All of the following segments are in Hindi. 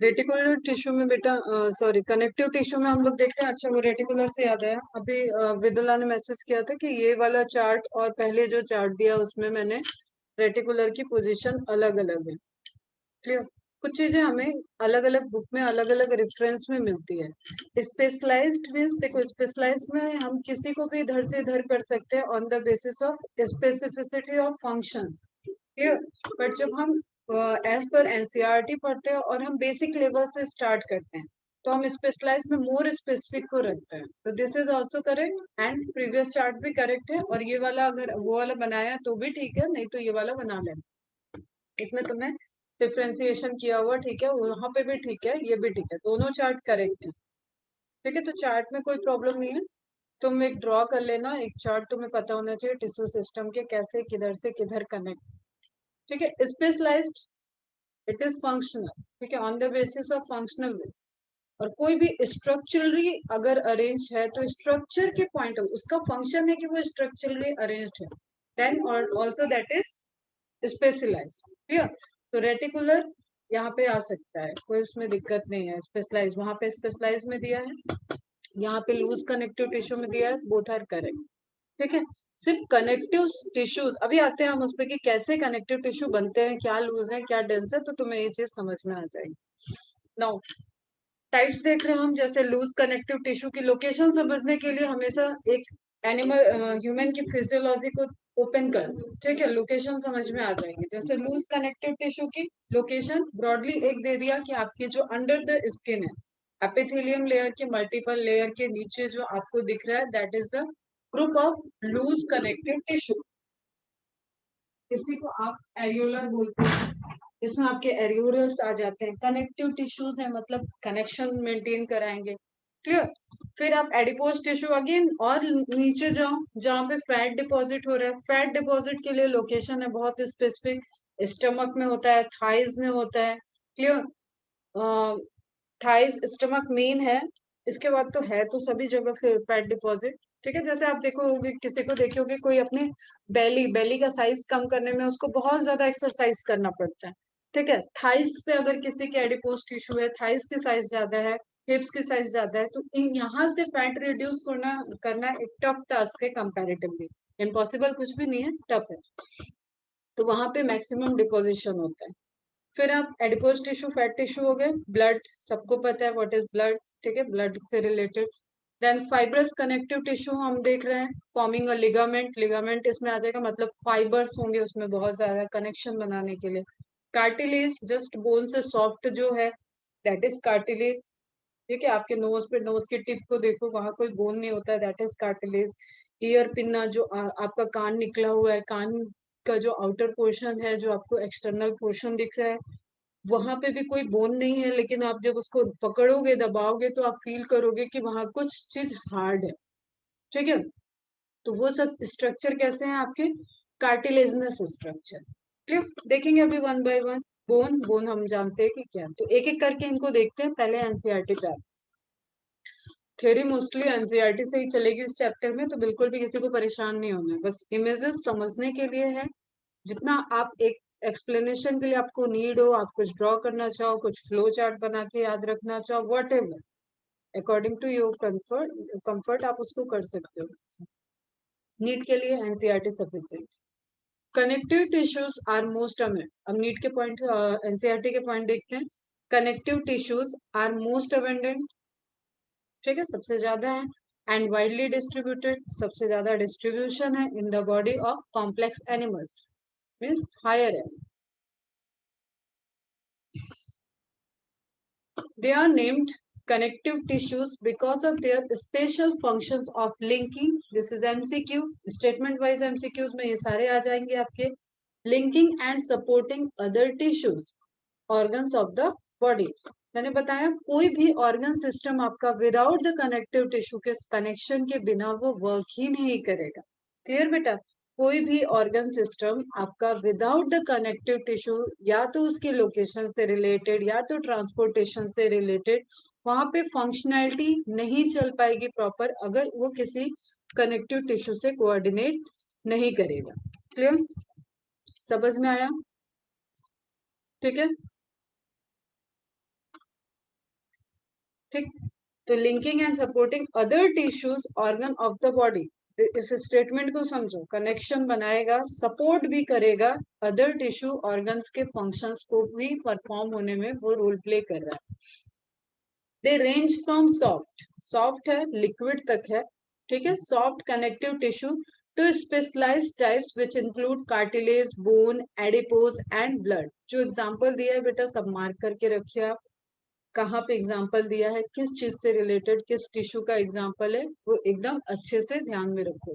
रेटिकुलर टिश्यू में बेटा, सॉरी, कनेक्टिव टिश्यू में हम लोग देखते हैं। अच्छा, वो रेटिकुलर से याद आया, अभी विदुला ने मैसेज किया था कि ये वाला चार्ट और पहले जो चार्ट दिया उसमें मैंने रेटिकुलर की पोजीशन अलग अलग है। क्लियर? कुछ चीजें हमें अलग अलग बुक में अलग अलग रेफरेंस में मिलती है। स्पेशलाइज्ड मीन्स, देखो स्पेशलाइज्ड में हम किसी को भी इधर से इधर कर सकते हैं on the basis of specificity of functions. Clear? But जब हम एज पर एनसीईआरटी पढ़ते हैं और हम बेसिक लेवल से स्टार्ट करते हैं तो हम स्पेशलाइज में मोर स्पेसिफिक को रखते हैं। तो this is also correct and previous chart भी करेक्ट है, और ये वाला अगर वो वाला बनाया तो भी ठीक है, नहीं तो ये वाला बना लेना। इसमें तुमने डिफ्रेंसिएशन किया हुआ ठीक है, वहां पे भी ठीक है, ये भी ठीक है, दोनों चार्ट करेक्ट है। ठीक है, तो चार्ट में कोई प्रॉब्लम नहीं है। तुम एक ड्रॉ कर लेना, एक चार्ट तुम्हें पता होना चाहिए टिश्यू सिस्टम के कैसे किधर से किधर कनेक्ट। ठीक है, स्पेशलाइज्ड इट इज फंक्शनल। ठीक है, on the basis of functional way. और कोई भी स्ट्रक्चरली अगर अरेंज है तो स्ट्रक्चर के पॉइंट ऑफ उसका फंक्शन है कि वो स्ट्रक्चरली अरेंज्ड है, देन और also that is specialise. Clear? तो रेटिकुलर यहाँ पे आ सकता है, कोई उसमें दिक्कत नहीं है। स्पेशलाइज वहां पे स्पेशलाइज में दिया है, यहाँ पे लूज कनेक्टिव टिश्यू में दिया है, बोथ आर करेक्ट। ठीक है, सिर्फ कनेक्टिव टिश्यूज, अभी आते हैं हम उस पे कि कैसे कनेक्टिव टिश्यू बनते हैं, क्या लूज है क्या डेंस है, तो तुम्हें ये चीज समझ में आ जाएगी। नाउ टाइप्स देख रहे हैं हम, जैसे लूज कनेक्टिव टिश्यू की लोकेशन समझने के लिए हमेशा एक एनिमल ह्यूमन की फिजियोलॉजी को ओपन कर दो। ठीक है, लोकेशन समझ में आ जाएंगे। जैसे लूज कनेक्टिव टिश्यू की लोकेशन ब्रॉडली एक दे दिया कि आपके जो अंडर द स्किन है, एपिथेलियम लेयर के मल्टीपल लेयर के नीचे जो आपको दिख रहा है, that is the group of loose connective tissue. इसी को आप एरियोलर बोलते हैं। इसमें आपके एरियोलर्स आ जाते हैं, कनेक्टिव टिश्यूज है, मतलब कनेक्शन मेंटेन कराएंगे। क्लियर? फिर आप एडिपोज टिश्यू अगेन और नीचे जाओ जहाँ पे फैट डिपॉजिट हो रहा है। फैट डिपॉजिट के लिए लोकेशन है बहुत स्पेसिफिक, स्टमक में होता है, थाइज में होता है। क्लियर? थाइज स्टमक मेन है, इसके बाद तो है तो सभी जगह फिर फैट डिपॉजिट। ठीक है, जैसे आप देखोगे किसी को देखोगे कोई अपने बेली का साइज कम करने में उसको बहुत ज्यादा एक्सरसाइज करना पड़ता है। ठीक है, थाइस पे अगर किसी के एडिपोज टिश्यू है, थाइस की साइज ज्यादा है, हिप्स की साइज ज्यादा है, तो इन यहाँ से फैट रिड्यूस करना करना एक टफ टास्क है कंपैरेटिवली। इम्पॉसिबल कुछ भी नहीं है, टफ है। तो वहां पे मैक्सिमम डिपोजिशन होता है। फिर आप एडिपोज टिश्यू फैट टिश्यू हो गए। ब्लड, सबको पता है व्हाट इज ब्लड। ठीक है, ब्लड से related. Then fibrous connective tissue हम देख रहे हैं, फॉर्मिंग अ लिगामेंट। लिगामेंट इसमें आ जाएगा, मतलब फाइबर्स होंगे उसमें बहुत ज्यादा कनेक्शन बनाने के लिए। कार्टिलेज, जस्ट बोन से सॉफ्ट जो है, दैट इज कार्टिलेज। ठीक है, आपके नोज पे, नोज के टिप को देखो, वहां कोई बोन नहीं होता है, that is cartilage. Ear pinna, जो आपका कान निकला हुआ है, कान का जो आउटर पोर्शन है, जो आपको एक्सटर्नल पोर्शन दिख रहा है, वहां पे भी कोई बोन नहीं है, लेकिन आप जब उसको पकड़ोगे दबाओगे तो आप फील करोगे कि वहां कुछ चीज हार्ड है। ठीक है, तो वो सब स्ट्रक्चर कैसे हैं आपके, कार्टिलेजनस स्ट्रक्चर। क्लियर? देखेंगे अभी one by one. Bone, bone हम जानते हैं कि क्या है, तो एक एक करके इनको देखते हैं। पहले एनसीईआरटी पे, थ्योरी मोस्टली एनसीईआरटी से ही चलेगी इस चैप्टर में, तो बिल्कुल भी किसी को परेशान नहीं होना है, बस इमेजेस समझने के लिए है। जितना आप एक एक्सप्लेनेशन के लिए आपको नीड हो, आप कुछ ड्रॉ करना चाहो, कुछ फ्लो चार्ट बना के याद रखना चाहो, whatever according to your comfort आप उसको कर सकते हो। नीट के लिए NCERT sufficient. Connective tissues are most amend. अब नीट के पॉइंट, एनसीईआरटी के पॉइंट देखते हैं। Connective tissues are most abundant. ठीक है, सबसे ज्यादा है। एंड वाइडली डिस्ट्रीब्यूटेड, सबसे ज्यादा डिस्ट्रीब्यूशन है in the body of complex animals, means higher है। They are named connective tissues because of their special functions of linking. This is MCQ, statement wise MCQs में ये सारे आ जाएंगे आपके। Linking and supporting other tissues, organs of the body. मैंने बताया कोई भी ऑर्गन सिस्टम आपका विदाउट द कनेक्टिव टिश्यू के कनेक्शन के बिना वो वर्क ही नहीं करेगा। क्लियर बेटा? कोई भी ऑर्गन सिस्टम आपका विदाउट द कनेक्टिव टिश्यू, या तो उसकी लोकेशन से रिलेटेड या तो ट्रांसपोर्टेशन से रिलेटेड, वहां पे फंक्शनैलिटी नहीं चल पाएगी प्रॉपर अगर वो किसी कनेक्टिव टिश्यू से कोऑर्डिनेट नहीं करेगा। क्लियर? समझ में आया? ठीक है, ठीक। तो linking and supporting other tissues organ of the body, इस स्टेटमेंट को समझो, कनेक्शन बनाएगा, सपोर्ट भी करेगा, अदर टिश्यू ऑर्गन्स के फंक्शंस को भी परफॉर्म होने में वो रोल प्ले कर रहा है। They range from soft, soft है लिक्विड तक है, ठीक है, soft connective tissue to specialised types which include cartilage, bone, adipose and blood. जो एग्जांपल दिया है बेटा सब मार्क करके रखिए आप, कहाँ पे एग्जांपल दिया है, किस चीज से रिलेटेड, किस टिश्यू का एग्जांपल है, वो एकदम अच्छे से ध्यान में रखो।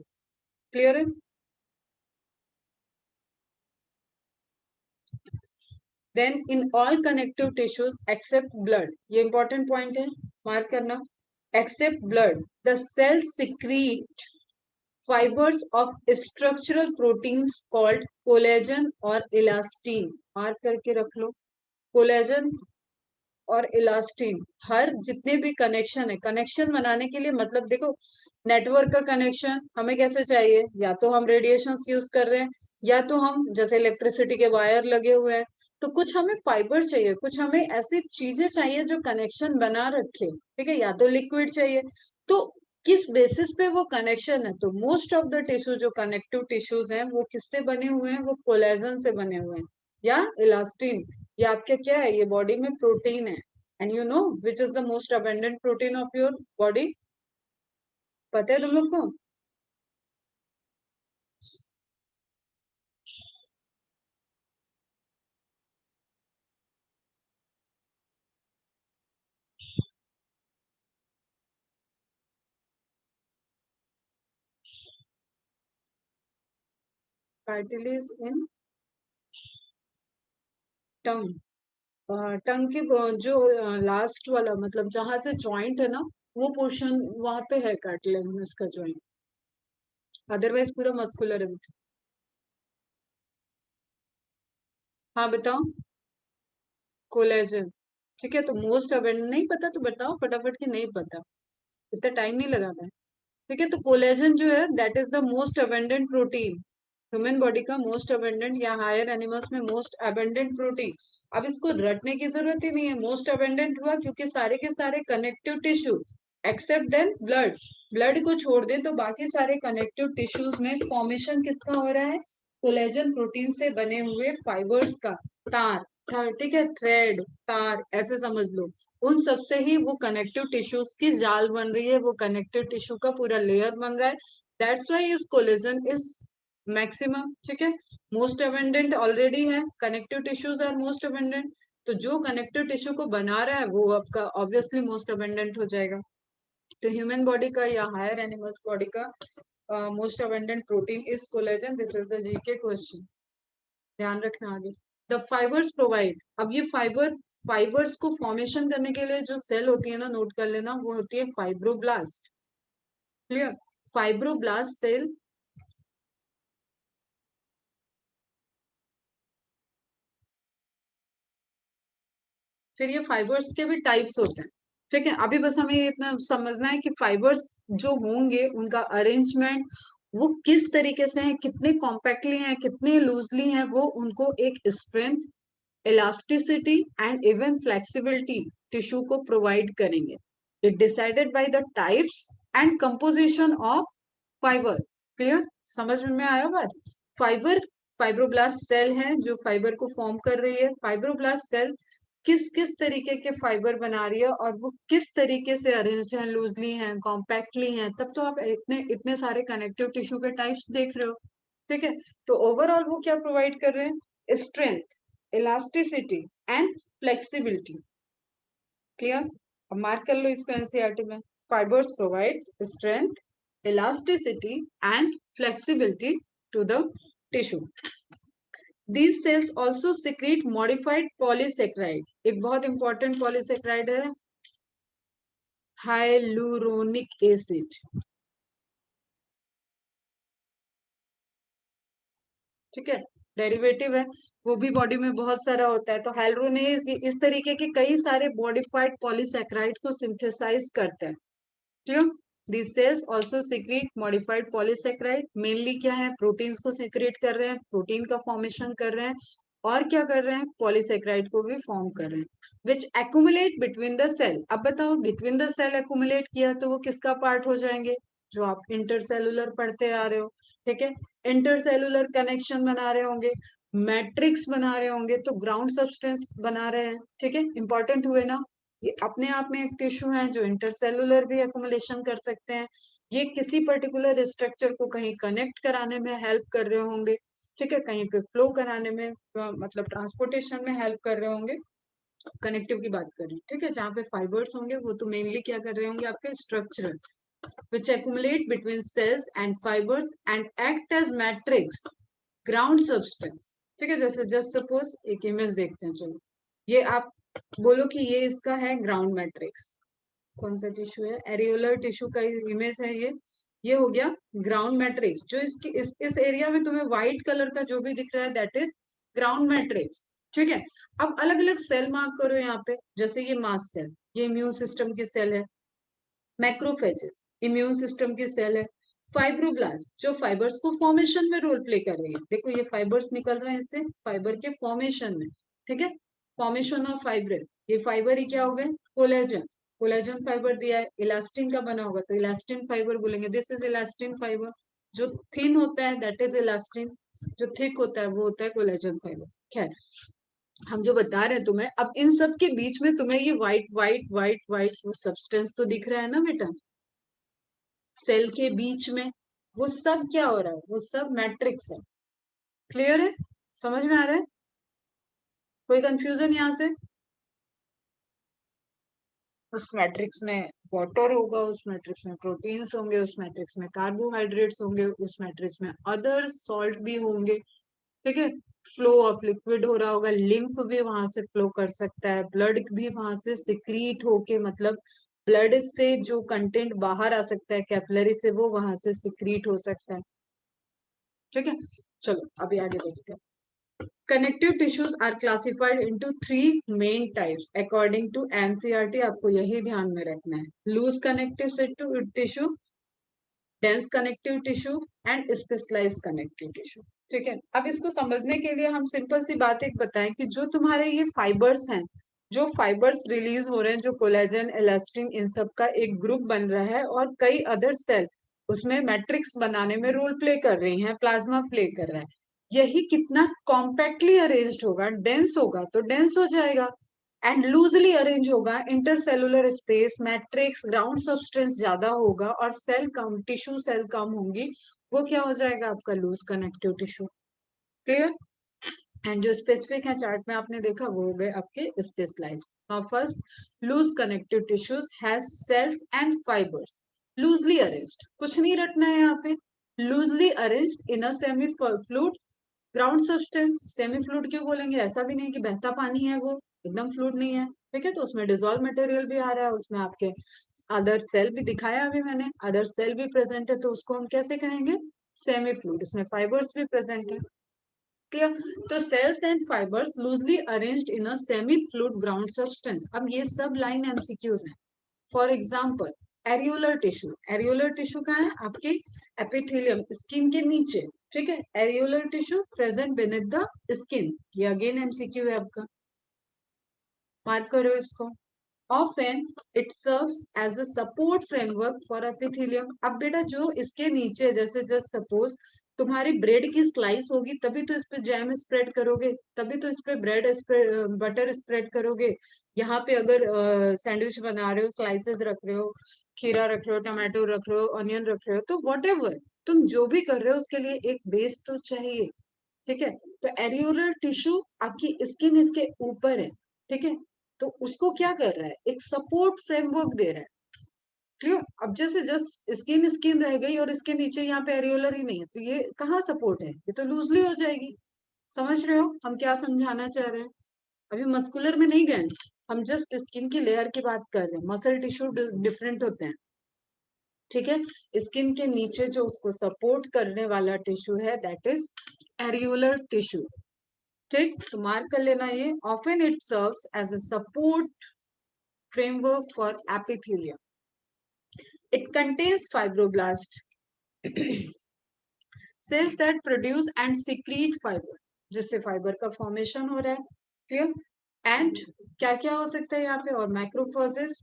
क्लियर है? Then in all connective tissues except blood, ये इंपॉर्टेंट पॉइंट है, मार्क करना, except blood the cells secrete fibers of structural proteins called collagen और elastin, मार्क करके रख लो। कोलेजन और इलास्टिन, हर जितने भी कनेक्शन है, कनेक्शन बनाने के लिए मतलब देखो, नेटवर्क का कनेक्शन हमें कैसे चाहिए, या तो हम रेडिएशन यूज कर रहे हैं, या तो हम जैसे इलेक्ट्रिसिटी के वायर लगे हुए हैं, तो कुछ हमें फाइबर चाहिए, कुछ हमें ऐसी चीजें चाहिए जो कनेक्शन बना रखे, ठीक है, या तो लिक्विड चाहिए। तो किस बेसिस पे वो कनेक्शन है, तो मोस्ट ऑफ द टिश्यू जो कनेक्टिव टिश्यूज हैं वो किससे बने हुए हैं, वो कोलेजन से बने हुए हैं या इलास्टिन। ये आपके क्या है, ये बॉडी में प्रोटीन है। And you know which is the most abundant protein of your body, पता है तुम लोग को? कार्टिलेज इन टंग, टंग की जो लास्ट वाला मतलब जहां से जॉइंट है ना, वो पोर्शन वहां पे है कार्टिलेज का जॉइंट, अदरवाइज पूरा मस्कुलर है। हाँ बताओ। कोलेजन, ठीक है, तो मोस्ट अबेंडेंट नहीं पता तो बताओ फटाफट कि नहीं पता, इतना टाइम नहीं लगाना है। ठीक है, तो कोलेजन जो है that is the most abundant protein, human body का मोस्ट अबेंडेंट या हायर एनिमल्स में मोस्ट अबेंडेंट प्रोटीन। अब इसको रटने की जरूरत ही नहीं है, मोस्ट अबेंडेंट हुआ क्योंकि सारे के सारे connective tissue except then blood, blood को छोड़ दे तो बाकी सारे कनेक्टिव टिश्यूज में फॉर्मेशन किसका हो रहा है, कोलेजन प्रोटीन से बने हुए फाइबर्स का, तार, ठीक है, थ्रेड, तार ऐसे समझ लो, उन सब से ही वो कनेक्टिव टिश्यूज की जाल बन रही है, वो कनेक्टिव टिश्यू का पूरा लेयर बन रहा है। दैट्स व्हाई इस कोलेजन इज मैक्सिमम, ठीक है, मोस्ट अबेंडेंट ऑलरेडी है, connective tissues are most abundant, तो जो कनेक्टिव टिश्यू को बना रहा है वो आपका ऑब्वियसली मोस्ट अबेंडेंट हो जाएगा। तो ह्यूमन बॉडी का या हायर एनिमल्स बॉडी का most abundant protein is collagen, this is the GK question, ध्यान रखना आगे। द फाइबर्स प्रोवाइड, अब ये फाइबर्स को फॉर्मेशन करने के लिए जो सेल होती है ना, नोट कर लेना, वो होती है फाइब्रोब्लास्ट। क्लियर? फाइब्रोब्लास्ट सेल, फिर ये फाइबर्स के भी टाइप्स होते हैं, ठीक है, अभी बस हमें ये इतना समझना है कि फाइबर्स जो होंगे उनका अरेंजमेंट वो किस तरीके से है, कितने कॉम्पैक्टली हैं, कितने लूजली हैं, वो उनको एक strength, elasticity and even flexibility tissue को प्रोवाइड करेंगे। It decided by the types and composition of fibre. Clear? समझ में आया बात? फाइबर, फाइब्रोब्लास्ट सेल है जो फाइबर को फॉर्म कर रही है, फाइब्रोब्लास्ट सेल किस किस तरीके के फाइबर बना रही है और वो किस तरीके से अरेंज्ड है, लूजली हैं, कॉम्पैक्टली हैं, तब तो आप इतने इतने सारे कनेक्टिव टिश्यू के टाइप्स देख रहे हो। ठीक है, तो ओवरऑल वो क्या प्रोवाइड कर रहे हैं, strength, elasticity and flexibility. Clear? अब मार्क कर लो इसको एनसीईआरटी में, fibres provide strength, elasticity and flexibility to the tissue. These cells also secrete modified polysaccharide, एक बहुत इंपॉर्टेंट पॉलीसेक्राइड है हाइलुरोनिक एसिड, ठीक है, डेरिवेटिव है, वो भी बॉडी में बहुत सारा होता है, तो हाइलुरोनेज इस तरीके के कई सारे मॉडिफाइड पॉलीसेक्राइड को सिंथेसाइज करते हैं। Clear? These cells also secrete modified polysaccharide, mainly क्या है, प्रोटीन्स को सिक्रेट कर रहे हैं, प्रोटीन का फॉर्मेशन कर रहे हैं, और क्या कर रहे हैं, पॉलीसेक्राइड को भी फॉर्म कर रहे हैं विच एक्यूमुलेट बिटवीन द सेल। अब बताओ बिटवीन द सेल एक्यूमुलेट किया तो वो किसका पार्ट हो जाएंगे, जो आप इंटरसेलुलर पढ़ते आ रहे हो, ठीक है। इंटरसेलुलर कनेक्शन बना रहे होंगे, मैट्रिक्स बना रहे होंगे, तो ग्राउंड सब्सटेंस बना रहे हैं, ठीक है। इंपॉर्टेंट हुए ना, ये अपने आप में एक टिश्यू है जो इंटरसेलुलर भी एक्यूमुलेशन कर सकते हैं, ये किसी पर्टिकुलर स्ट्रक्चर को कहीं कनेक्ट कराने में हेल्प कर रहे होंगे, ठीक है, कहीं पे फ्लो कराने में मतलब ट्रांसपोर्टेशन में हेल्प कर रहे होंगे। कनेक्टिव की बात कर रही हूँ, ठीक है। जहाँ पे फाइबर्स होंगे वो तो मेनली क्या कर रहे होंगे, आपके structural which accumulate between cells and fibers and act as matrix ground substance, ठीक है। जैसे जस्ट सपोज एक इमेज देखते हैं, चलो ये आप बोलो कि ये इसका है ग्राउंड मैट्रिक्स, कौन सा टिश्यू है, एरियोलर टिश्यू का इमेज है ये हो गया ग्राउंड मैट्रिक्स। जो इसकी इस एरिया में तुम्हें व्हाइट कलर का जो भी दिख रहा है दैट इज ग्राउंड मैट्रिक्स, ठीक है। अब अलग अलग सेल मार्क करो यहाँ पे, जैसे ये मास्ट सेल, ये इम्यून सिस्टम की सेल है, मैक्रोफेजेस इम्यून सिस्टम की सेल है, फाइब्रोब्लास्ट जो फाइबर्स को फॉर्मेशन में रोल प्ले कर रही है, देखो ये फाइबर्स निकल रहे हैं इससे फाइबर के फॉर्मेशन में, ठीक है, फॉर्मेशन ऑफ फाइबर, ये फाइबर ही क्या हो गए, कोलेजन, कोलेजन फाइबर दिया है, इलास्टिन का बना होगा तो इलास्टिन फाइबर बोलेंगे, दिस इज इलास्टिन फाइबर, जो थिन होता है दैट इज इलास्टिन, जो थिक होता है वो होता है कोलेजन फाइबर। खैर हम जो बता रहे हैं तुम्हें, अब इन सब के बीच में तुम्हें ये व्हाइट व्हाइट व्हाइट व्हाइट वो सब्सटेंस तो दिख रहा है ना बेटा, सेल के बीच में, वो सब क्या हो रहा है, वो सब मैट्रिक्स है। क्लियर है, समझ में आ रहा है, कोई कंफ्यूजन यहाँ से, उस मैट्रिक्स में वाटर होगा, उस मैट्रिक्स में प्रोटीन्स होंगे, उस मैट्रिक्स में कार्बोहाइड्रेट्स होंगे, उस मैट्रिक्स में अदर सॉल्ट भी होंगे, ठीक है। फ्लो ऑफ लिक्विड हो रहा होगा, लिम्फ भी वहां से फ्लो कर सकता है, ब्लड भी वहां से सिक्रीट होके, मतलब ब्लड से जो कंटेंट बाहर आ सकता है कैपिलरी से वो वहां से सिक्रीट हो सकता है, ठीक है। चलो अभी आगे देखते हैं। Connective tissues are classified into 3 types according to NCERT, आपको यही ध्यान में रखना है, loose connective tissue, dense connective tissue and specialise connective tissue, ठीक है। अब इसको समझने के लिए हम सिंपल सी बात एक बताएं कि जो तुम्हारे ये फाइबर्स हैं, जो फाइबर्स रिलीज हो रहे हैं, जो कोलेजन इलास्टिन इन सब का एक ग्रुप बन रहा है और कई अदर सेल उसमें मैट्रिक्स बनाने में रोल प्ले कर रही हैं, प्लाज्मा प्ले कर रहा है, यही कितना कॉम्पैक्टली अरेन्ज्ड होगा, डेंस होगा तो डेंस हो जाएगा, एंड लूजली अरेंज होगा, intercellular space matrix ground substance ज्यादा होगा और सेल कम, टिश्यू सेल कम होंगी, वो क्या हो जाएगा आपका loose connective tissue. Clear, and जो स्पेसिफिक है चार्ट में आपने देखा वो हो गए आपके specialise. Now first, loose connective tissues has cells and fibres loosely arranged, कुछ नहीं रटना है यहाँ पे, loosely arranged in a semi fluid ground substance. Semi fluid क्यों बोलेंगे, ऐसा भी नहीं कि बहता पानी है वो, एकदम फ्लूइड नहीं है, ठीक है। तो उसमें डिजोल्व मटेरियल भी आ रहा है, उसमें आपके अदर सेल भी दिखाया अभी मैंने, अदर सेल भी प्रेजेंट है, तो उसको हम कैसे कहेंगे, सेमी फ्लूइड, उसमें फाइबर्स भी प्रेजेंट है। क्लियर, तो cells and fibres loosely arranged in a semi fluid ground substance. अब ये सब लाइन एमसीक्यूज हैं। For example areolar tissue, areolar tissue कहाँ है आपके एपिथेलियम स्किन के नीचे, ठीक है, areolar tissue present beneath the skin, ये अगेन एमसीक्यू है आपका, मार्क करो इसको। Often it serves as a support framework for epithelium। अब बेटा जो इसके नीचे, जैसे जस्ट सपोज तुम्हारी ब्रेड की स्लाइस होगी तभी तो इस पे जैम स्प्रेड करोगे, तभी तो इस पे ब्रेड बटर स्प्रेड करोगे, यहाँ पे अगर सैंडविच बना रहे हो, स्लाइसेस रख रहे हो, खीरा रख रहे हो, टमाटो रख रहे हो, ऑनियन रख रहे हो, तो वॉट एवर तुम जो भी कर रहे हो उसके लिए एक बेस तो चाहिए, ठीक है। तो एरियोलर टिश्यू आपकी स्किन इसके ऊपर है, ठीक है, तो उसको क्या कर रहा है, एक सपोर्ट फ्रेमवर्क दे रहा है। क्लियर, अब जैसे जस्ट स्किन स्किन रह गई और इसके नीचे यहाँ पे एरियोलर ही नहीं है तो ये कहाँ सपोर्ट है, ये तो लूजली हो जाएगी। समझ रहे हो हम क्या समझाना चाह रहे हैं, अभी मस्कुलर में नहीं गए, हम जस्ट स्किन की लेयर की बात कर रहे हैं, मसल टिश्यू डिफरेंट होते हैं, ठीक है। स्किन के नीचे जो उसको सपोर्ट करने वाला टिश्यू है दैट इज एरियोलर टिश्यू, ठीक, तो मार्क कर लेना ये, often it serves as a support framework for epithelium. It contains fibroblast cells that produce and secrete fiber. जिससे फाइबर का फॉर्मेशन हो रहा है। क्लियर? एंड क्या क्या हो सकता है यहाँ पे, और मैक्रोफोजेस,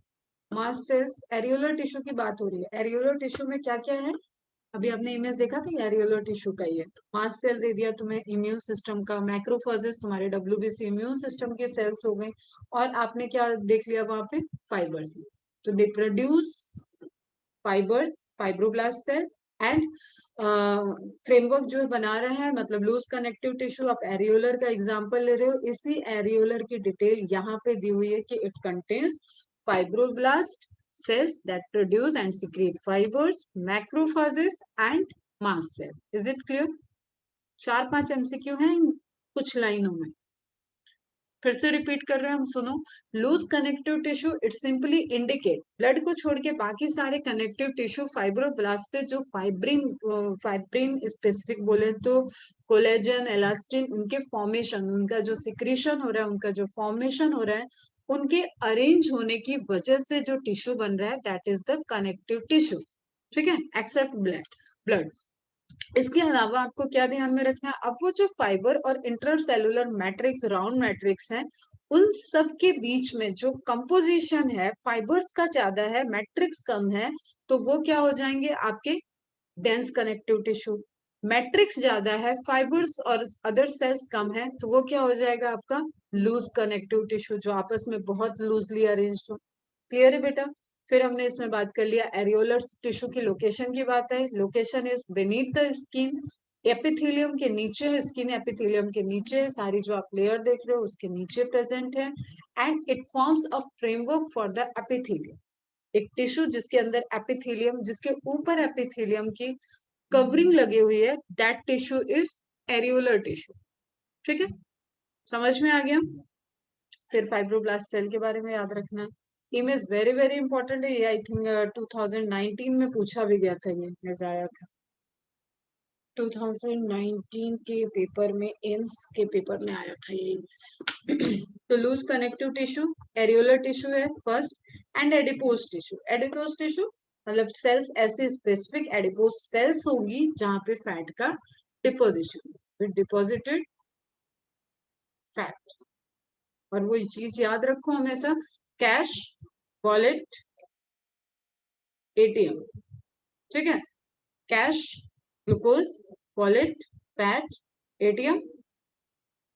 मास्ट सेल्स, एरियोलर टिश्यू की बात हो रही है। एरियोलर टिश्यू में क्या क्या है, अभी आपने इमेज देखा था, एरियोलर टिश्यू का ही है। मास्ट सेल दे दिया तुम्हें इम्यून सिस्टम का, मैक्रोफोजेस तुम्हारे डब्ल्यूबीसी इम्यून सिस्टम के सेल्स हो गए, और आपने क्या देख लिया वहां पे, फाइबर्स। तो they produce fibres, fibroblast sales and framework जो बना रहे हैं, मतलब लूज कनेक्टिव टिश्यू। आप एरियोलर का एग्जांपल ले रहे हो, इसी एरियोलर की डिटेल यहाँ पे दी हुई है कि it contains fibroblast cells that produce and secrete fibers, macrophages and mast cell. Is it clear? 4-5 MCQ हैं इन कुछ लाइनों में। फिर से रिपीट कर रहे हैं हम, सुनो। Loose connective tissue it simply indicate, blood को छोड़ के बाकी सारे कनेक्टिव टिश्यू फाइब्रोब्लास्ट से जो फाइब्रिन स्पेसिफिक बोले तो कोलेजन, एलास्टिन, उनके फॉर्मेशन, उनका जो सिक्रीशन हो रहा है, उनका जो फॉर्मेशन हो रहा है, उनके अरेंज होने की वजह से जो टिश्यू बन रहा है, that is the connective tissue. ठीक है, एक्सेप्ट ब्लड। इसके अलावा आपको क्या ध्यान में रखना है, अब वो जो फाइबर और इंटरसेलुलर मैट्रिक्स, राउंड मैट्रिक्स हैं, उन सब के बीच में जो कंपोजिशन है, फाइबर्स का ज्यादा है, मैट्रिक्स कम है, तो वो क्या हो जाएंगे आपके डेंस कनेक्टिव टिश्यू। मैट्रिक्स ज्यादा है, फाइबर्स और अदर सेल्स कम है, तो वो क्या हो जाएगा आपका लूज कनेक्टिव टिश्यू, जो आपस में बहुत लूजली अरेंज्ड हो। क्लियर है बेटा? फिर हमने इसमें बात कर लिया एरियोलर टिश्यू की लोकेशन की बात है। Location is beneath the skin, epithelium के नीचे है, स्किन एपिथेलियम के नीचे है, सारी जो आप लेयर देख रहे हो उसके नीचे प्रेजेंट है। And it forms a framework for the epithelium. एक टिश्यू जिसके अंदर एपिथेलियम, जिसके ऊपर एपिथेलियम की कवरिंग लगी हुई है, that tissue is areolar tissue. ठीक है, समझ में आ गया? फिर फाइब्रोब्लास्ट सेल के बारे में याद रखना है। इमेज वेरी वेरी इंपॉर्टेंट है, ये आई थिंक 2019 में पूछा भी गया था, ये इमेज आया था 2019 के पेपर में, एम्स के पेपर में आया था ये इमेज। तो loose connective tissue areolar tissue है first, and adipose tissue. Adipose tissue मतलब सेल्स, ऐसे स्पेसिफिक एडिपोज सेल्स होगी जहां पे फैट का डिपोजिशन, डिपोजिटेड फैट। और वो चीज याद रखो हमेशा, कैश, वॉलेट, एटीएम। ठीक है, cash, glucose, wallet, fat, ATM,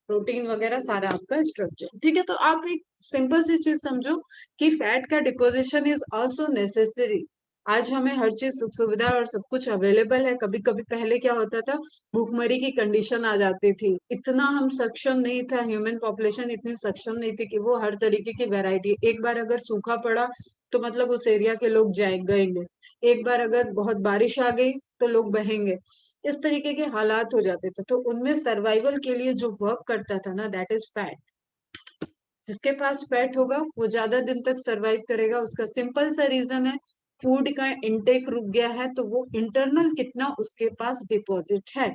protein वगैरह सारा आपका स्ट्रक्चर। ठीक है, तो आप एक सिंपल सी चीज समझो कि फैट का डिपोजिशन इज आल्सो नेसेसरी। आज हमें हर चीज सुख सुविधा और सब कुछ अवेलेबल है, कभी कभी पहले क्या होता था, भूखमरी की कंडीशन आ जाती थी, इतना हम सक्षम नहीं था, ह्यूमन पॉपुलेशन इतनी सक्षम नहीं थी कि वो हर तरीके की वैरायटी, एक बार अगर सूखा पड़ा तो मतलब उस एरिया के लोग गएंगे, एक बार अगर बहुत बारिश आ गई तो लोग बहेंगे, इस तरीके के हालात हो जाते थे। तो उनमें सर्वाइवल के लिए जो वर्क करता था ना, दैट इज फैट। जिसके पास फैट होगा वो ज्यादा दिन तक सरवाइव करेगा। उसका सिंपल सा रीजन है, फूड का इंटेक रुक गया है, तो वो इंटरनल कितना उसके पास डिपॉजिट है,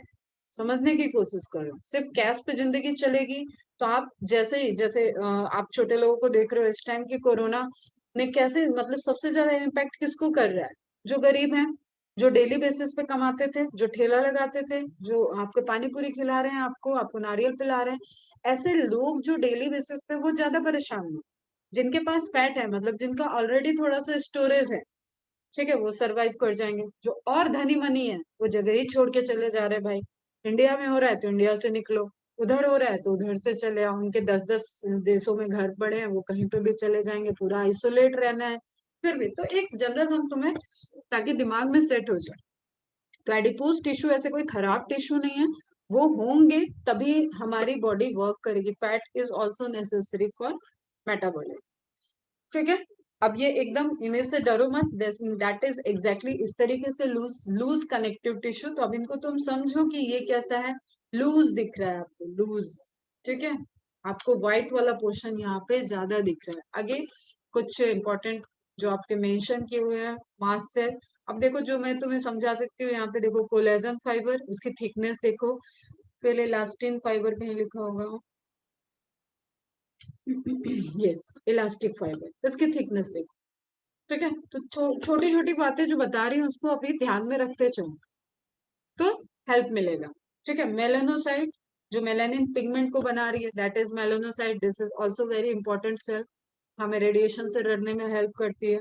समझने की कोशिश करो। सिर्फ कैश पे जिंदगी चलेगी तो आप जैसे ही, जैसे आप छोटे लोगों को देख रहे हो इस टाइम की, कोरोना ने कैसे, मतलब सबसे ज्यादा इम्पैक्ट किसको कर रहा है, जो गरीब है, जो डेली बेसिस पे कमाते थे, जो ठेला लगाते थे, जो आपको पानी पूरी खिला रहे हैं, आपको आपको नारियल पिला रहे हैं, ऐसे लोग जो डेली बेसिस पे, वो ज्यादा परेशान हैं। जिनके पास फैट है, मतलब जिनका ऑलरेडी थोड़ा सा स्टोरेज है, ठीक है, वो सरवाइव कर जाएंगे। जो और धनी मनी है वो जगह ही छोड़ के चले जा रहे हैं भाई। इंडिया में हो रहा है तो इंडिया से निकलो, उधर हो रहा है तो उधर से चले आओ, उनके 10-10 देशों में घर पड़े हैं, वो कहीं पे भी चले जाएंगे, पूरा आइसोलेट रहना है। फिर भी तो एक जनरल हम तुम्हें, ताकि दिमाग में सेट हो जाए, तो एडिपोज टिश्यू ऐसे कोई खराब टिश्यू नहीं है, वो होंगे तभी हमारी बॉडी वर्क करेगी। Fat is also necessary for metabolism. ठीक है, अब ये एकदम इमेज से डरो मत, दैट इज एग्जैक्टली इस तरीके से लूज लूज कनेक्टिव टिश्यू। तो अब इनको तुम समझो कि ये कैसा है, लूज दिख रहा है आपको, लूज। ठीक है, आपको व्हाइट वाला पोर्शन यहाँ पे ज्यादा दिख रहा है। आगे कुछ इंपॉर्टेंट जो आपके मेंशन किए हुए हैं, मास सेल। अब देखो जो मैं तुम्हें समझा सकती हूँ, यहाँ पे देखो कोलेजन फाइबर, उसकी थिकनेस देखो, फिर इलास्टिन फाइबर कहीं लिखा होगा, ये इलास्टिक फाइबर, इसकी थिकनेस देखो। ठीक है, तो छोटी छोटी बातें जो बता रही हूँ उसको अभी ध्यान में रखते चलो, तो हेल्प मिलेगा। ठीक है, मेलानोसाइट जो मेलानिन पिगमेंट को बना रही है, that is melanocyte. This is also very important cell, हमें रेडिएशन से लड़ने में हेल्प करती है।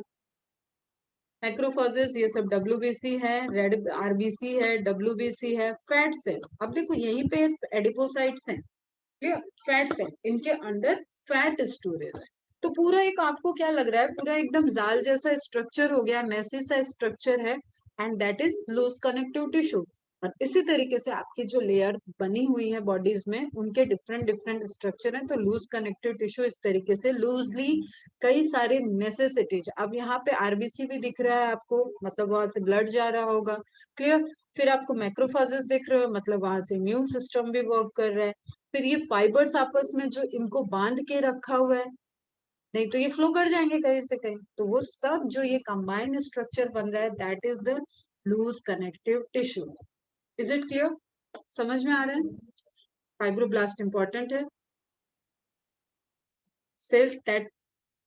मैक्रोफेजेस ये सब डब्ल्यूबीसी है, रेड आरबीसी है, डब्ल्यूबीसी है। फैट सेल, अब देखो यहीं पे एडिपोसाइट्स हैं, क्लियर, फैट सेल, इनके अंदर फैट स्टोरेज है। तो पूरा एक आपको क्या लग रहा है, पूरा एकदम जाल जैसा स्ट्रक्चर हो गया, मैसी सा स्ट्रक्चर है, and that is loose connective tissue. और इसी तरीके से आपकी जो लेयर बनी हुई है बॉडीज में, उनके डिफरेंट डिफरेंट स्ट्रक्चर हैं। तो लूज कनेक्टिव टिश्यू इस तरीके से लूजली कई सारे नेसेसिटीज। अब यहाँ पे आरबीसी भी दिख रहा है आपको, मतलब वहां से ब्लड जा रहा होगा, क्लियर। फिर आपको मैक्रोफेजेस दिख रहे हो, मतलब वहां से इम्यून सिस्टम भी वर्क कर रहा है। फिर ये फाइबर्स आपस में जो इनको बांध के रखा हुआ है, नहीं तो ये फ्लो कर जाएंगे कहीं से कहीं, तो वो सब जो ये कंबाइंड स्ट्रक्चर बन रहा है, that is the loose connective tissue. Is it clear? समझ में आ रहा है? फाइब्रोब्लास्ट इंपॉर्टेंट है। Cells that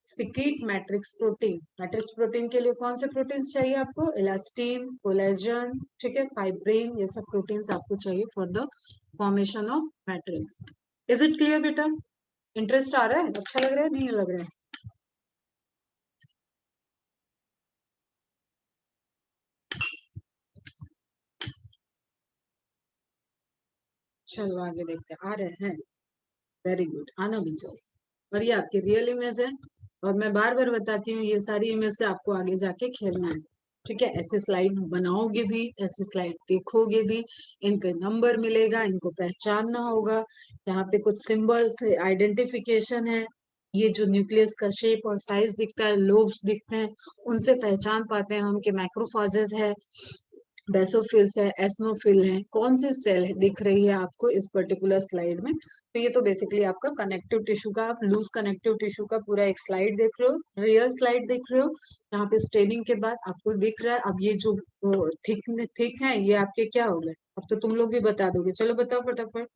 secrete matrix protein. Matrix protein के लिए कौन से प्रोटीन्स चाहिए आपको? इलास्टिन, कोलेजन, ठीक है, फाइब्रिन, ये सब प्रोटीन्स आपको चाहिए for the formation of matrix. Is it clear बेटा? इंटरेस्ट आ रहा है? अच्छा लग रहा है, नहीं लग रहा है? चलो आगे देखते हैं, आ रहे हैं। वेरी गुड, आना भी चाहिए। और ये आपकी रियल इमेज है, और मैं बार बार बताती हूँ, ये सारी इमेज से आपको आगे जाके खेलना है, ठीक है। ऐसे स्लाइड बनाओगे भी, ऐसे स्लाइड देखोगे भी, इनका नंबर मिलेगा, इनको पहचानना होगा। यहाँ पे कुछ सिंबल्स आइडेंटिफिकेशन है, ये जो न्यूक्लियस का शेप और साइज दिखता है, लोब्स दिखते हैं, उनसे पहचान पाते हैं हम कि मैक्रोफेजेस है, बेसोफिल्स है, एस्नोफिल है, कौन सी सेल दिख रही है आपको इस पर्टिकुलर स्लाइड में। तो ये तो बेसिकली आपका कनेक्टिव टिश्यू का, आप लूज कनेक्टिव टिश्यू का पूरा एक स्लाइड देख रहे हो, रियल स्लाइड देख रहे हो। यहाँ पे स्टेनिंग के बाद आपको दिख रहा है। अब ये जो थिक थिक है, ये आपके क्या हो गए? अब तो तुम लोग भी बता दोगे, चलो बताओ फटाफट।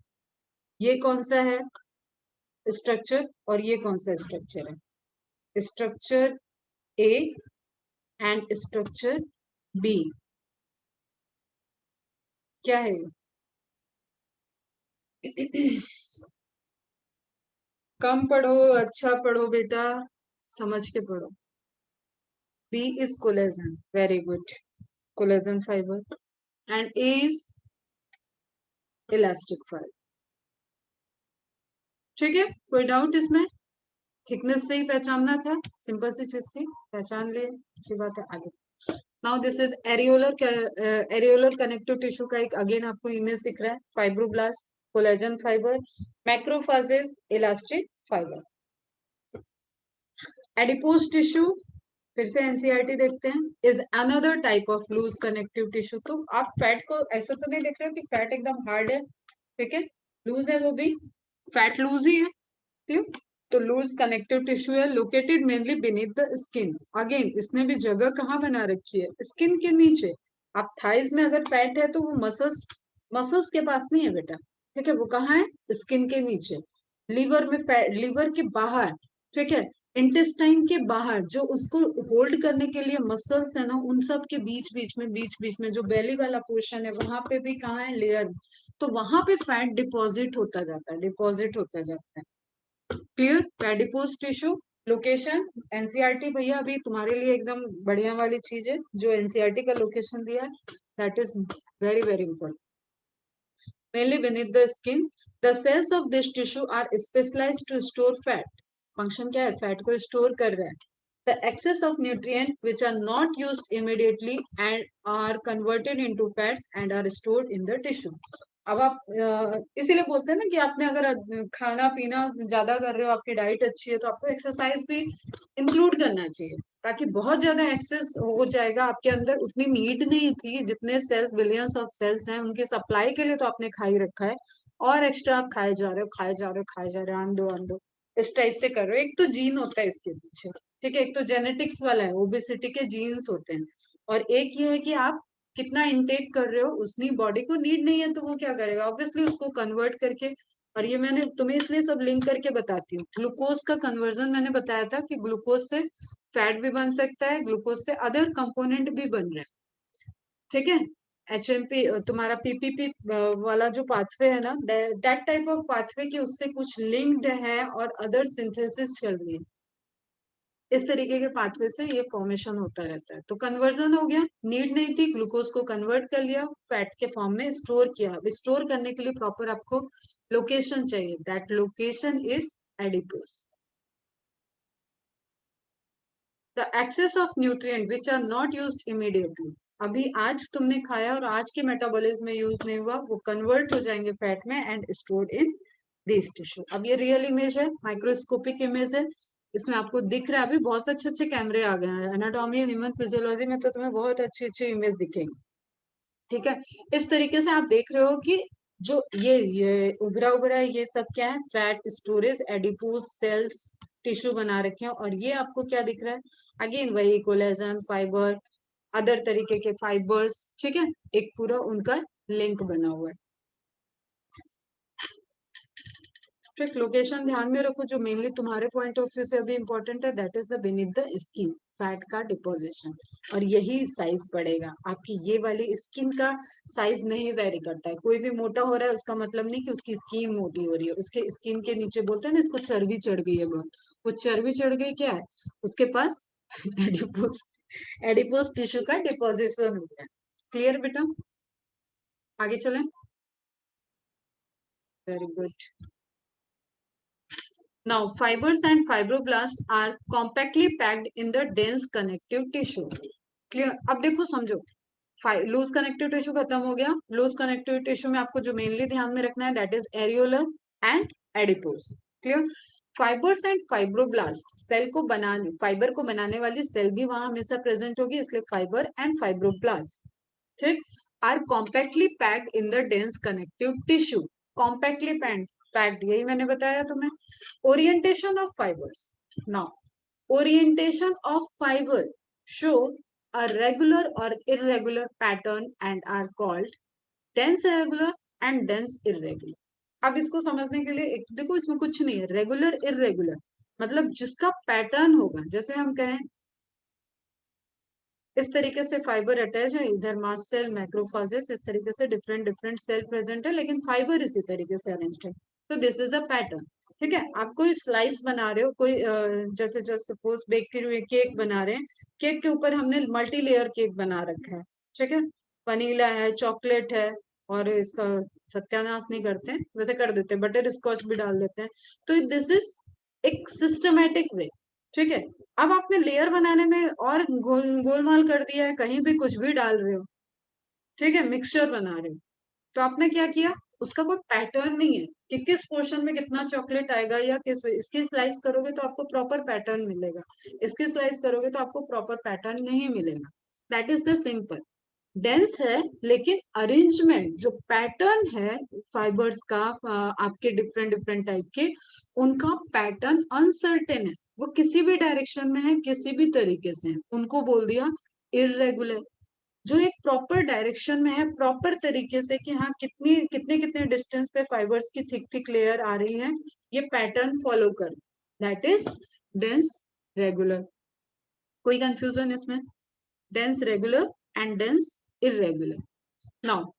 ये कौन सा है स्ट्रक्चर, और ये कौन सा स्ट्रक्चर है? Structure A and structure B, क्या है? कम पढ़ो, अच्छा पढ़ो बेटा, समझ के पढ़ो। B is collagen, very good, collagen fibre, and A is elastic fibre. ठीक है, कोई डाउट इसमें? थिकनेस से ही पहचानना था, सिंपल सी चीज थी, पहचान लिए, अच्छी बात है। आगे, now this is areolar connective tissue का एक अगेन आपको इमेज दिख रहा है, fibroblast, collagen fibre, macrophages, elastic fibre. Adipose tissue, फिर से एनसीईआरटी देखते हैं, is another type of loose connective tissue. तो आप फैट को ऐसा तो नहीं देख रहे हो कि फैट एकदम हार्ड है, ठीक है, लूज है वो भी, फैट लूज ही है, ठीक। तो लूज कनेक्टिव टिश्यू है, located mainly beneath the skin. Again इसने भी जगह कहाँ बना रखी है? स्किन के नीचे। आप थाइज में अगर फैट है तो वो मसल्स, मसल्स के पास नहीं है बेटा, ठीक है, वो कहाँ है? स्किन के नीचे। लीवर में फैट, लीवर के बाहर, ठीक है, इंटेस्टाइन के बाहर, जो उसको होल्ड करने के लिए मसल्स है ना, उन सब के बीच बीच में जो बेली वाला पोर्शन है, वहां पे भी कहाँ है? लेयर। तो वहां पे फैट डिपॉजिट होता जाता है, डिपॉजिट होता जाता है, clear. Adipose tissue, location, NCERT भैया अभी तुम्हारे लिए एकदम बढ़िया वाली चीज है, जो एनसीईआरटी का लोकेशन दिया है, that is very very important. Mainly beneath the skin, the cells of this tissue are specialized to store fat. Function क्या है? फैट को स्टोर कर रहा है। The excess of nutrients which are not used immediately and are converted into fats and are stored in the tissue. अब आप इसीलिए बोलते हैं ना कि आपने अगर खाना पीना ज्यादा कर रहे हो, आपकी डाइट अच्छी है, तो आपको एक्सरसाइज भी इंक्लूड करना चाहिए, ताकि बहुत ज्यादा एक्सेस हो जाएगा आपके अंदर, उतनी नीड नहीं थी, जितने सेल्स, बिलियंस ऑफ सेल्स हैं, उनके सप्लाई के लिए तो आपने खा ही रखा है, और एक्स्ट्रा आप खाए जा रहे हो, खाए जा रहे हो, खाए जा रहे हो, आंदो आंदो, इस टाइप से कर रहे हो। एक तो जीन होता है इसके पीछे, ठीक है, एक तो जेनेटिक्स वाला है, ओबेसिटी के जीन्स होते हैं, और एक ये है कि आप कितना इनटेक कर रहे हो, उतनी बॉडी को नीड नहीं है, तो वो क्या करेगा? ऑब्वियसली उसको कन्वर्ट करके। और ये मैंने तुम्हें इसलिए सब लिंक करके बताती हूँ, ग्लूकोज का कन्वर्जन मैंने बताया था कि ग्लूकोज से फैट भी बन सकता है, ग्लूकोज से अदर कंपोनेंट भी बन रहे हैं, ठीक है। HMP तुम्हारा PPP वाला जो पाथवे है ना, दैट टाइप ऑफ पाथवे की उससे कुछ लिंक्ड है और अदर सिंथेसिस चल रही है, इस तरीके के पाथवे से ये फॉर्मेशन होता रहता है। तो कन्वर्जन हो गया, नीड नहीं थी, ग्लूकोज को कन्वर्ट कर लिया, फैट के फॉर्म में स्टोर किया। अब स्टोर करने के लिए प्रॉपर आपको लोकेशन चाहिए, that location is adipose. The excess of nutrient which are not used immediately, अभी आज तुमने खाया और आज के मेटाबॉलिज्म में यूज नहीं हुआ, वो कन्वर्ट हो जाएंगे फैट में and stored in this tissue. अब ये रियल इमेज है, माइक्रोस्कोपिक इमेज है, इसमें आपको दिख रहा है। अभी बहुत अच्छे अच्छे कैमरे आ गए हैं, एनाटॉमी ह्यूमन फिजियोलॉजी में तो तुम्हें बहुत अच्छी अच्छी इमेज दिखेगी। ठीक है, इस तरीके से आप देख रहे हो कि जो ये उभरा उभरा है, ये सब क्या है, fat storage, adipose cells, tissue बना रखे हैं। और ये आपको क्या दिख रहा है, अगेन वही कोलेजन फाइबर, अदर तरीके के फाइबर्स, ठीक है, एक पूरा उनका लिंक बना हुआ है। ट्रिक लोकेशन ध्यान में रखो, जो मेनली तुम्हारे पॉइंट ऑफ व्यू से अभी इंपॉर्टेंट है, that is the beneath the skin fat का डिपोजिशन, और यही साइज पड़ेगा आपकी। ये वाली स्किन का साइज नहीं वेरी करता है, कोई भी मोटा हो रहा है उसका मतलब नहीं कि उसकी स्किन मोटी हो रही है, उसके स्किन के नीचे बोलते हैं ना इसको चर्बी चढ़ गई है बहुत, वो चर्बी चढ़ गई क्या है उसके पास एडिपोज, एडिपोज टिश्यू का डिपोजिशन हो गया। क्लियर बेटा, आगे चलें। Very good. Now, fibers and fibroblasts are compactly packed in the dense connective tissue. Clear? अब देखो समझो, लूज कनेक्टिव टिश्यू खत्म हो गया, लूज कनेक्टिव टिश्यू में आपको जो मेनली ध्यान में रखना है that is areolar and adipose. Clear? Fibres and fibroblast, cell को बनाने, फाइबर को बनाने वाली सेल भी वहां हमेशा प्रेजेंट होगी, इसलिए फाइबर एंड फाइब्रोब्लास्ट, ठीक, are compactly packed in the dense connective tissue. Compactly packed, यही मैंने बताया तुम्हें। Orientation of fibres, now orientation of fibre show a regular or irregular pattern and are called dense irregular and dense irregular। अब इसको समझने के लिए एक देखो, इसमें कुछ नहीं है, रेगुलर इरेगुलर मतलब जिसका पैटर्न होगा, जैसे हम कहें इस तरीके से फाइबर अटैच है, इधर मास्ट सेल मैक्रोफाजेस, इस तरीके से डिफरेंट डिफरेंट सेल प्रेजेंट है, लेकिन फाइबर इसी तरीके से अरेंज्ड है, तो दिस इज अ पैटर्न। ठीक है, आप कोई स्लाइस बना रहे हो, कोई जैसे जस्ट सपोज बेकरी हुई केक बना रहे हैं, केक के ऊपर हमने मल्टी लेयर केक बना रखा है, ठीक है, वनीला है, चॉकलेट है, और इसका सत्यानाश नहीं करते हैं, वैसे कर देते हैं, बटर स्कॉच भी डाल देते हैं, तो दिस इज एक सिस्टमेटिक वे। ठीक है, अब आपने लेयर बनाने में और गोलमाल कर दिया है, कहीं भी कुछ भी डाल रहे हो, ठीक है, मिक्सचर बना रहे हो, तो आपने क्या किया, उसका कोई पैटर्न नहीं है कि किस पोर्शन में कितना चॉकलेट आएगा, या किस, इसकी स्लाइस करोगे तो आपको प्रॉपर पैटर्न मिलेगा, इसकी स्लाइस करोगे तो आपको प्रॉपर पैटर्न नहीं मिलेगा। That is the simple. Dense है लेकिन अरेंजमेंट जो पैटर्न है फाइबर्स का, आपके डिफरेंट डिफरेंट टाइप के, उनका पैटर्न अनसर्टेन है, वो किसी भी डायरेक्शन में है, किसी भी तरीके से है, उनको बोल दिया इरेगुलर। जो एक प्रॉपर डायरेक्शन में है, प्रॉपर तरीके से कि हाँ कितनी कितने कितने डिस्टेंस पे फाइबर्स की थिक थिक लेयर आ रही है, ये पैटर्न फॉलो कर, दैट इज डेंस रेगुलर। कोई कंफ्यूजन इसमें? dense regular and dense irregular. Now,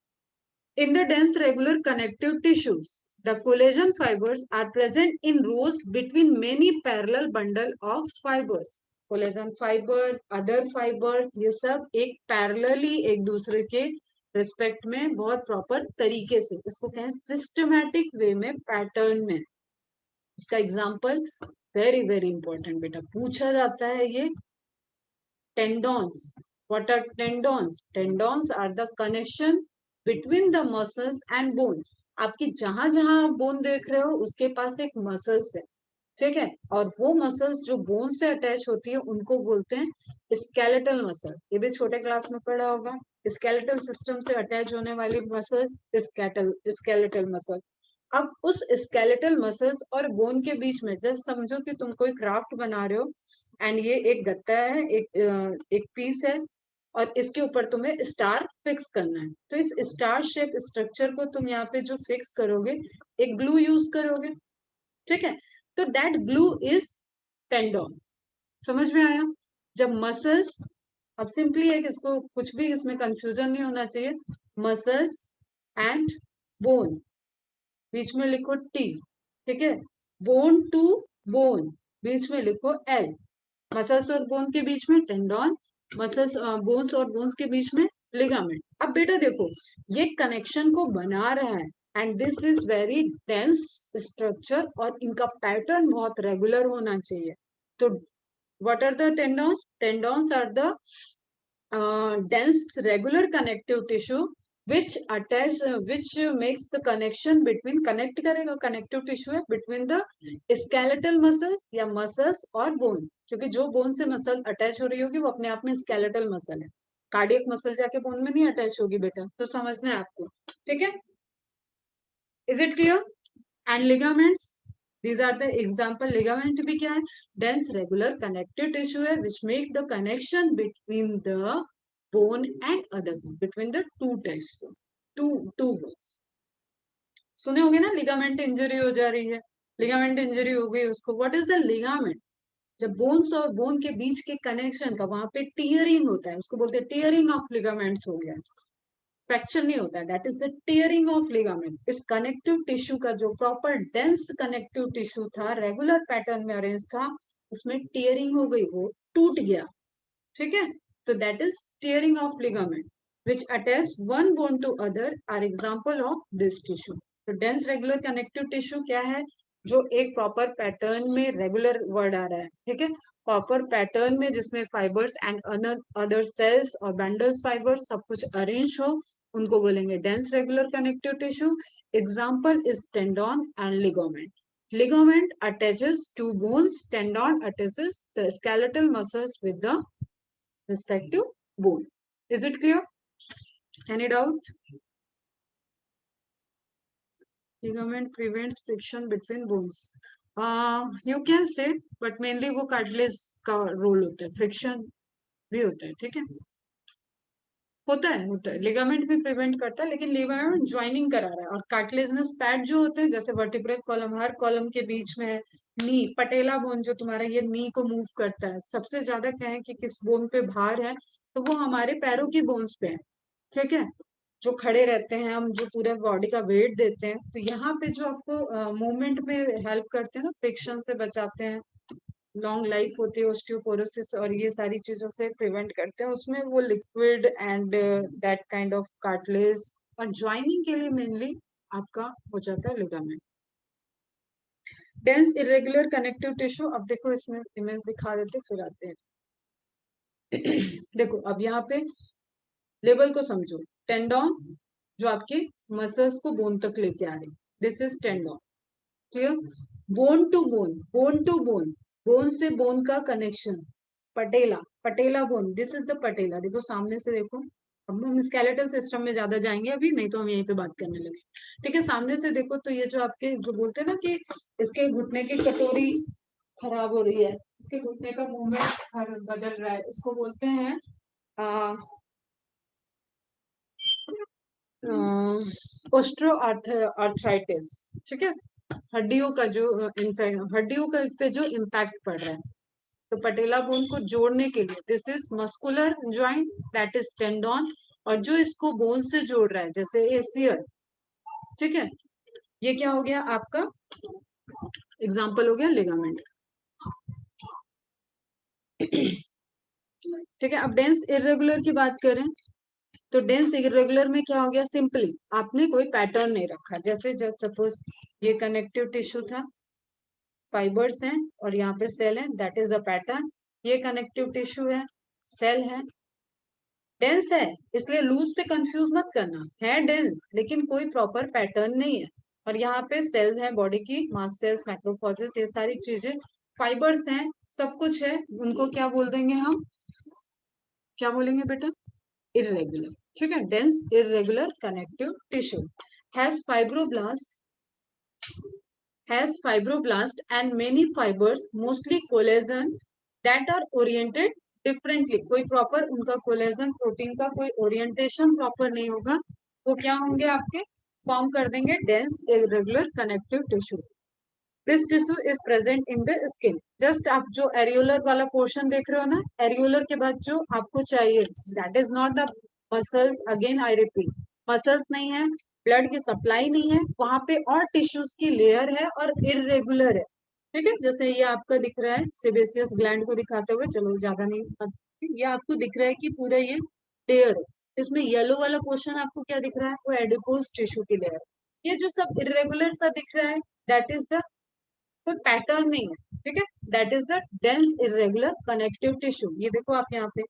in the dense regular connective tissues, the collagen fibers are present in rows between many parallel bundle of fibers. Collagen fibre, other fibres, ये सब एक पैरेलली एक दूसरे के रिस्पेक्ट में बहुत प्रॉपर तरीके से, इसको कहें सिस्टमैटिक वे में, पैटर्न में। इसका एग्जांपल वेरी वेरी इंपॉर्टेंट बेटा, पूछा जाता है ये, tendons. What are tendons? Tendons are the connection between the muscles and bone. आपकी जहां जहां आप बोन देख रहे हो उसके पास एक मसल्स है, ठीक है, और वो मसल्स जो बोन से अटैच होती है उनको बोलते हैं स्केलेटल मसल। ये भी छोटे क्लास में पढ़ा होगा, स्केलेटल सिस्टम से अटैच होने वाली मसल्स स्केलेटल मसल। अब उस स्केलेटल मसल्स और बोन के बीच में जस्ट समझो कि तुम कोई क्राफ्ट बना रहे हो, एंड ये एक गत्ता है, एक पीस है, और इसके ऊपर तुम्हें स्टार फिक्स करना है, तो इस स्टार शेप स्ट्रक्चर को तुम यहाँ पे जो फिक्स करोगे, एक ग्लू यूज करोगे, ठीक है, तो दैट ग्लू इज टेंडोन। समझ में आया? जब मसल्स, अब सिंपली है कि इसको कुछ भी इसमें कंफ्यूजन नहीं होना चाहिए, मसल्स एंड बोन, बीच में लिखो टी, ठीक है। बोन टू बोन, बीच में लिखो एल। मसल्स और बोन के बीच में टेंडन, मसल्स बोन्स और बोन्स के बीच में लिगामेंट। अब बेटा देखो, ये कनेक्शन को बना रहा है and this is very dense structure और इनका पैटर्न बहुत रेगुलर होना चाहिए। तो what are the tendons? Tendons are the dense regular connective tissue which attach which makes the connection between, connect करेगा, connective tissue है between the skeletal muscles या muscles और bone, क्योंकि जो bone से मसल अटैच हो रही होगी वो अपने आप में skeletal muscle है, कार्डियक मसल जाके बोन में नहीं अटैच होगी बेटा, तो समझना है आपको, ठीक है। Is it clear? And ligaments, these are the example। ligament भी क्या है? dense regular connective tissue है which make the connection between the bone and other bone, between the two types bone, two bones। सुने होंगे ना, लिगामेंट इंजरी हो जा रही है, लिगामेंट इंजरी हो गई उसको, व्हाट इज द लिगामेंट? जब बोन्स और बोन के बीच के कनेक्शन का वहां पे टीयरिंग होता है, उसको बोलते हैं टीयरिंग ऑफ लिगामेंट्स हो गया, फ्रैक्चर नहीं होता है, that is the tearing of ligament. इस कनेक्टिव टिश्यू का जो प्रॉपर डेंस कनेक्टिव टिश्यू था, रेगुलर पैटर्न में अरेंज था, उसमें टीयरिंग हो गई, वो टूट गया, ठीक है। तो that is tearing of ligament which attach one bone to other are example of this tissue। तो dense regular connective tissue क्या है? जो एक प्रॉपर पैटर्न में, रेगुलर वर्ड आ रहा है, ठीक है, प्रॉपर पैटर्न में जिसमें फाइबर्स एंड अदर सेल्स और बैंडल्स फाइबर्स सब कुछ अरेंज हो, उनको बोलेंगे dense regular connective tissue. Example is tendon and ligament. Ligament attaches to bones, tendon attaches the skeletal muscles with the respective bone। Is it clear? Any doubt? Ligament prevents friction between bones। You can say, but mainly वो cartilage का रोल होता है, फ्रिक्शन भी होता है, ठीक है, होता है लिगामेंट भी प्रिवेंट करता है, लेकिन लिगामेंट ज्वाइनिंग करा रहा है, और कार्टिलेजिनस पैड जो होते हैं, जैसे वर्टिब्रल कॉलम, हर कॉलम के बीच में है। नी, पटेला बोन जो तुम्हारा, ये नी को मूव करता है। सबसे ज्यादा क्या है कि किस बोन पे भार है, तो वो हमारे पैरों की बोन्स पे है, ठीक है। जो खड़े रहते हैं हम, जो पूरे बॉडी का वेट देते हैं, तो यहाँ पे जो आपको मूवमेंट में हेल्प करते हैं ना, फ्रिक्शन से बचाते हैं, लॉन्ग लाइफ होती है, ऑस्टियोपोरोसिस और ये सारी चीजों से प्रिवेंट करते हैं, उसमें वो liquid and that kind of cartilage, और ज्वाइनिंग के लिए मेनली आपका हो जाता है ligament. Dense irregular connective tissue, अब देखो इसमें इमेज दिखा देते फिर आते हैं। देखो अब यहाँ पे लेवल को समझो, टेंडन जो आपके मसल्स को बोन तक लेके आ रही, this is tendon, clear. Bone to bone, bone to bone, bone से बोन का connection, patella, patella bone, this is the patella. देखो सामने से देखो, अब हम स्केलेटल सिस्टम में ज्यादा जाएंगे अभी, नहीं तो हम यहीं पे बात करने लगे, ठीक है। सामने से देखो तो ये जो आपके जो बोलते हैं ना कि इसके घुटने की कटोरी खराब हो रही है, इसके घुटने का मूवमेंट बदल रहा है, इसको बोलते हैं ऑस्ट्रो आर्थराइटिस, ठीक है। हड्डियों का जो हड्डियों का पे जो इम्पैक्ट पड़ रहा है, तो पटेला बोन को जोड़ने के लिए, this is muscular joint, that is tendon, और जो इसको बोन से जोड़ रहा है जैसे एसियर, ठीक है, ये क्या हो गया आपका एग्जाम्पल हो गया लिगामेंट, ठीक है। अब डेंस इरेगुलर की बात करें, तो डेंस इरेगुलर में क्या हो गया, सिंपली आपने कोई पैटर्न नहीं रखा, जैसे जस्ट सपोज ये कनेक्टिव टिश्यू था, फाइबर्स हैं और यहाँ पे सेल है, दैट इज अ पैटर्न। ये कनेक्टिव टिश्यू है, सेल है, डेंस है, इसलिए लूज से कंफ्यूज मत करना, है डेंस लेकिन कोई प्रॉपर पैटर्न नहीं है। और यहाँ पे सेल्स हैं बॉडी की, मास्ट सेल्स, मैक्रोफॉजेस, ये सारी चीजें, फाइबर्स हैं, सब कुछ है, उनको क्या बोल देंगे हम, क्या बोलेंगे बेटा, इरेगुलर, ठीक है। Dense irregular connective tissue has fibroblast and many fibers, mostly collagen, that are oriented differently। कोई प्रॉपर उनका कोलेजन प्रोटीन का कोई ओरिएंटेशन प्रॉपर नहीं होगा, वो क्या होंगे आपके, फॉर्म कर देंगे dense irregular connective tissue. This tissue is present in the skin. Just आप जो एरियोलर वाला पोर्शन देख रहे हो ना, एरियोलर के बाद जो आपको चाहिए, that is not the muscles, again I repeat, muscles नहीं है, ब्लड की सप्लाई नहीं है, वहां पे और टिश्यूज की लेयर है और इरेगुलर है। ठीक है, जैसे ये आपका दिख रहा है सेबेसियस ग्लैंड को दिखाते हुए, चलो ज्यादा नहीं, ये आपको दिख रहा है कि पूरा ये लेयर है। इसमें येलो वाला पोर्शन आपको क्या दिख रहा है, वो एडिपोज टिश्यू की लेयर। ये जो सब इरेगुलर सा दिख रहा है, दैट इज द, कोई पैटर्न नहीं है, ठीक है, that is the dense irregular connective tissue. ये देखो आप यहाँ पे,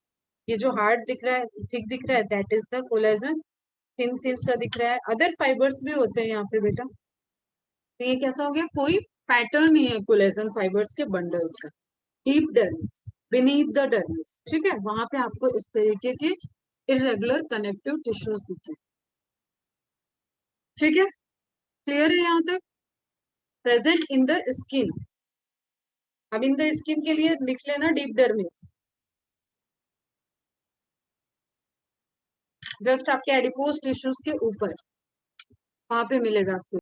ये जो हार्ड दिख रहा है, थिक दिख रहा है, that is the collagen. Thin thin सा दिख रहा है, अदर फाइबर्स भी होते हैं यहाँ पे बेटा। तो ये कैसा हो गया, कोई पैटर्न नहीं है कोलेजन फाइबर्स के बंडल्स का। Deep dermis, beneath the dermis, ठीक है, वहां पे आपको इस तरीके के इरेगुलर कनेक्टिव टिश्यूज दिखते हैं। ठीक है, क्लियर है यहाँ तक? Present in the skin. अब इन द स्किन के लिए लिख लेना डीप डर्मिस, जस्ट आपके एडिपोज टिश्यूज के ऊपर, वहां पे मिलेगा आपको।